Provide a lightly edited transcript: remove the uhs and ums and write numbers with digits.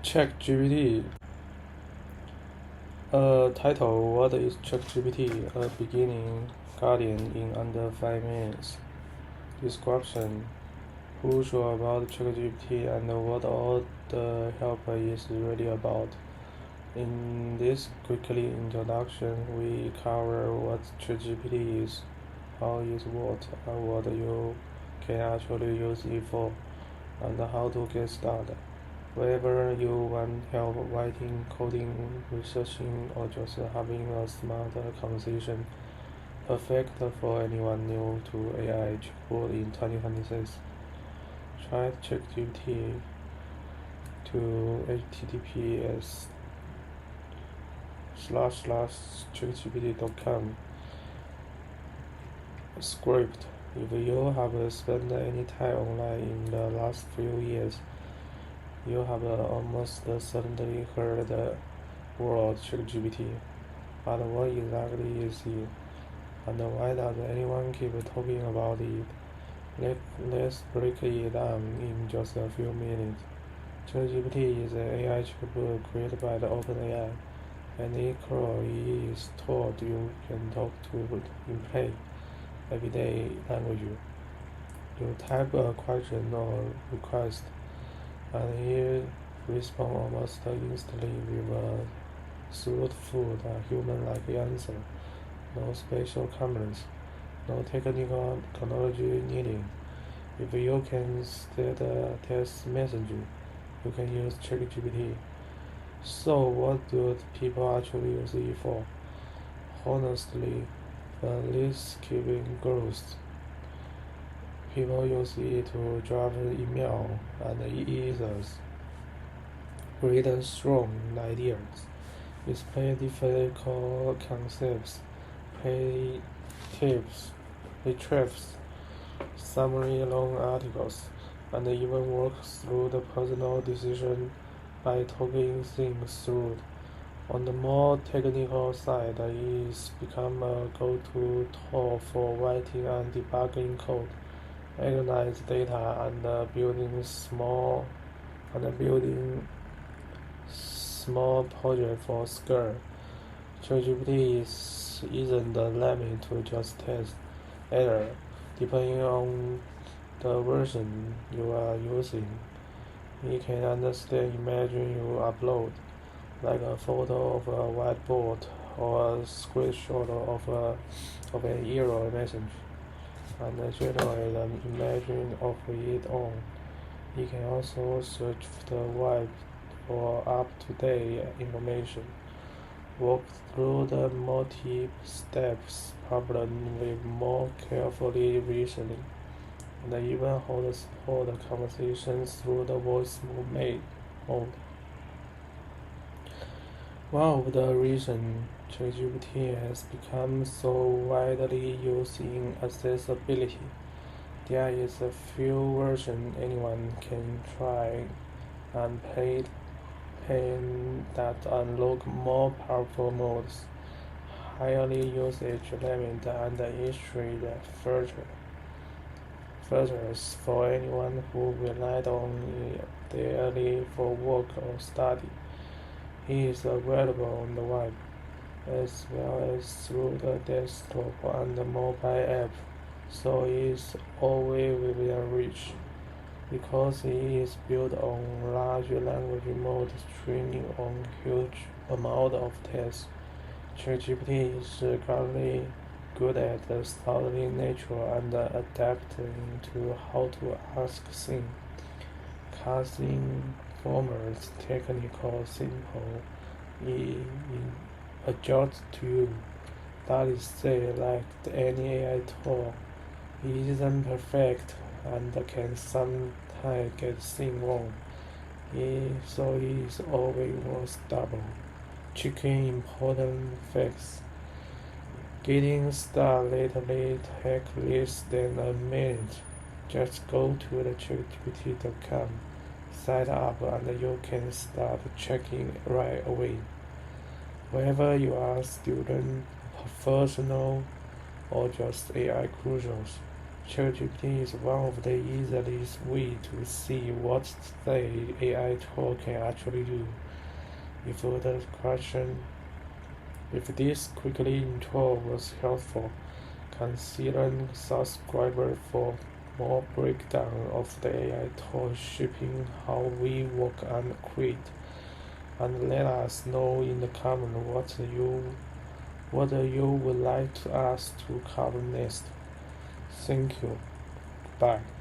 ChatGPT. Title: What is ChatGPT? A beginning guardian in under 5 minutes. Description: Who's sure about ChatGPT and what all the help is really about? In this quickly introduction, we cover what ChatGPT is, how it works, and what you can actually use it for, and how to get started. Whether you want help writing, coding, researching, or just having a smart conversation, perfect for anyone new to AI chatbot in 2026. Try ChatGPT to https://chatgpt.com. Script: If you have spent any time online in the last few years, you have almost certainly heard the word ChatGPT. But what exactly is it? And why does anyone keep talking about it? Let's break it down in just a few minutes. ChatGPT is an AI chatbot created by the OpenAI, and its core is taught you can talk to in plain, everyday language. You type a question or request, and it responds almost instantly with a truthful, human-like answer. No special comments, no technical technology needed. If you can send a text message, you can use ChatGPT. So what do people actually use it for? Honestly, the list keeps grows. People use it to draft email and emails, read strong ideas, explain difficult concepts, pay tips, retrieves, summary long articles, and even work through the personal decision by talking things through. On the more technical side, it's become a go-to tool for writing and debugging code, analyze data, and building small projects for scale. ChatGPT isn't the limit to just text either. Depending on the version you are using, it can understand images you upload, like a photo of a whiteboard or a screenshot of an error message, and generate an image of its own. It can also search the web for up-to-date information, work through the multi-steps problem with more carefully reasoning, and even hold support conversations through the voice mode. One of the reasons ChatGPT has become so widely used in accessibility, there is a few versions anyone can try and pay that unlock more powerful modes, highly usage limit, and history filters for anyone who relied on it daily for work or study. It is available on the web, as well as through the desktop and the mobile app, so it is always within reach. Because it is built on large language models training on huge amount of text, ChatGPT is currently good at studying nature and adapting to how to ask things. Casting formats technical simple it adjusts to you. That is say, like any AI tool, it isn't perfect and can sometimes get things wrong. So it is always worth checking important facts. Getting started lately takes less than a minute. Just go to the chatgpt.com, sign up, and you can start checking right away. Whether you are a student, professional, or just AI crucials, ChatGPT is one of the easiest ways to see what the AI tool can actually do. If the question, if this quickly intro was helpful, consider subscriber for more breakdown of the AI tool shaping how we work and create. And let us know in the comment what you would like to us to cover next. Thank you. Bye.